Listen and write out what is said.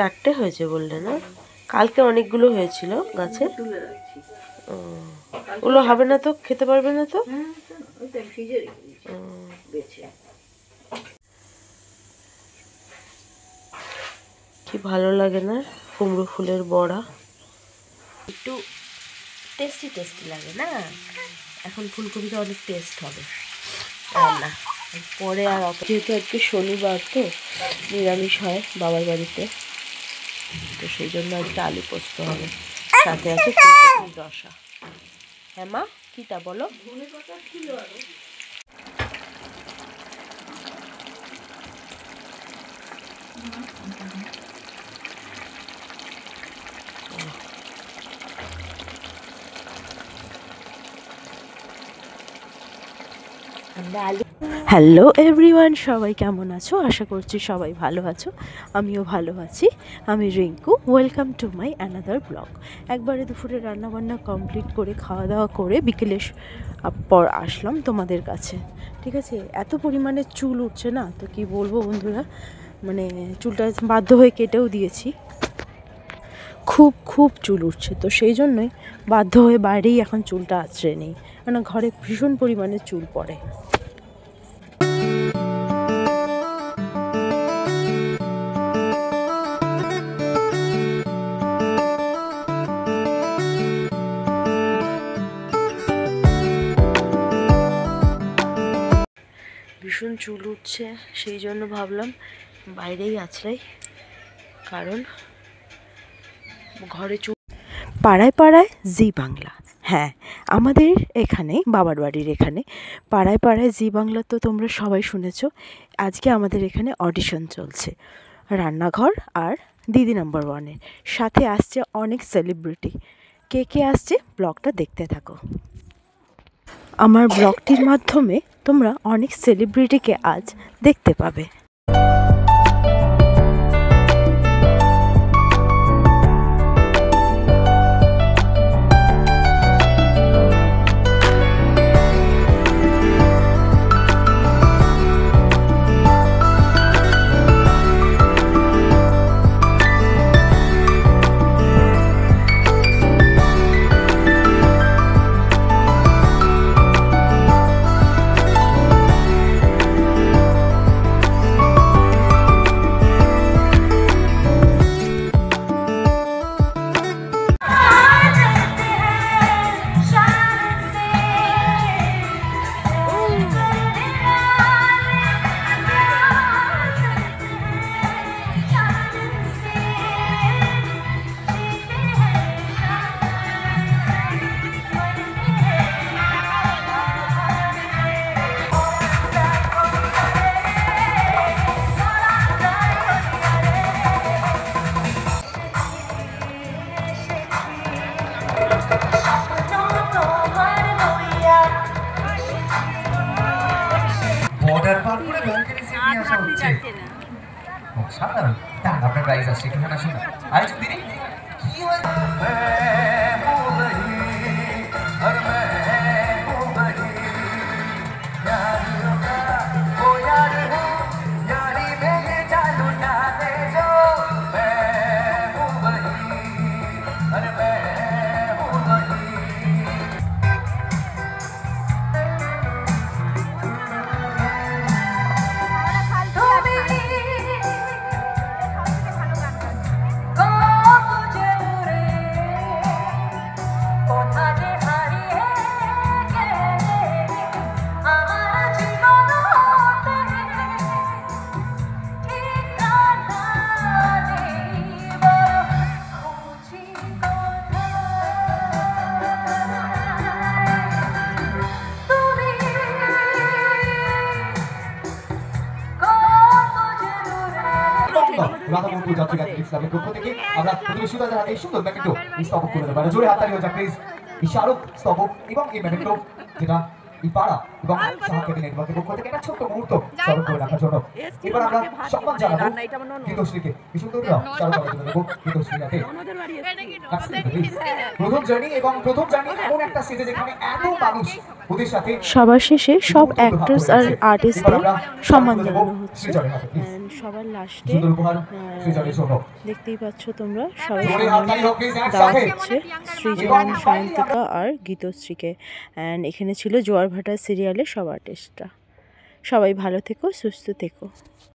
4টে হয়েছে বললে না? কালকে অনেকগুলো হয়েছিল গাছে। ওগুলো হবে না তো, খেতে পারবে না তো? কি ভালো লাগে না কুমড়ো ফুলের বড়া, একটু টেস্টি টেস্টি লাগে না? এখন ফুলকপিটা অনেক টেস্ট হবে রান্না পরে। আর যেহেতু আজকে শনিবার তো নিরামিষ হয় বাবার বাড়িতে, তো সেই জন্য আজকে আলু পোস্ত হবে, সাথে আছে ফুলকপির রসা। হ্যাঁ মা, কিটা বলো? হ্যালো এভরিওয়ান, সবাই কেমন আছো? আশা করছি সবাই ভালো আছো, আমিও ভালো আছি। আমি Rinku, welcome to my another blog. একবারে দুপুরে রান্নাবান্না কমপ্লিট করে খাওয়া দাওয়া করে বিকেলে পর আসলাম তোমাদের কাছে। ঠিক আছে, এত পরিমাণে চুল উঠছে না, তো কি বলবো বন্ধুরা, মানে চুলটা বাধ্য হয়ে কেটেও দিয়েছি। খুব খুব চুল উঠছে, তো সেই জন্যই বাধ্য হয়ে বাইরেই এখন চুলটা আঁচড়ে নিই, কেন ঘরে ভীষণ পরিমাণে চুল পড়ে। ভীষণ চুল উঠছে, সেই জন্য ভাবলাম বাইরেই আছড়াই, কারণ ঘরে চুল। পাড়ায় পাড়ায় জি বাংলা, হ্যাঁ আমাদের এখানে বাবার বাড়ির এখানে পাড়ায় পাড়ায় জি বাংলা তো তোমরা সবাই শুনেছো। আজকে আমাদের এখানে অডিশন চলছে রান্নাঘর আর দিদি নাম্বার ওয়ানের, সাথে আসছে অনেক সেলিব্রিটি। কে কে আসছে ব্লগটা দেখতে থাকো। আমার ব্লগটির মাধ্যমে তোমরা অনেক সেলিব্রিটিকে আজ দেখতে পাবে। সাধারণ আপনার প্রাইস আসছে একটু আসুন না। আরেকটু দিদি কি হয় রাধামোহনপুর যাত্রী ইসলামের পক্ষ থেকে আমরা প্রতিবেশীদের হাতে সুন্দর মেমেন্টো স্তবক করে দেবো। জোরে হাততালি হয়ে যাক প্লিজ। এই স্মারক স্তবক এবং এই মেমেন্টো যেটা এই পাড়া এবং সহকারী নেটওয়ার্কের পক্ষ থেকে একটা ছোট্ট মুহূর্ত স্মরণ করে রাখার জন্য এবার আমরা সম্মান জানাবো গীতশ্রীকে। বিশুদ্ধরা চালু করার জন্য দেবো গীতশ্রী হাতে। প্রথম জার্নি এবং প্রথম জার্নি এমন একটা স্টেজে যেখানে এত মানুষ ওদের সাথে সবার শেষে সব অ্যাক্টরস আর আর্টিস্টদের সম্মান জানানো হচ্ছে। And সবার লাস্টে সুন্দর উপহার সৃজনের জন্য দেখতেই পাচ্ছ তোমরা সবাই জোরে সম্মান হাততালি হোক প্লিজ দেওয়া একসাথে। হচ্ছে সৃজন, সায়ন্তিকা আর গীতশ্রীকে। অ্যান্ড এখানে ছিল জোয়ার ভাটা সিরিয়ালের সব আর্টিস্টরা। সবাই ভালো থেকো, সুস্থ থেকো।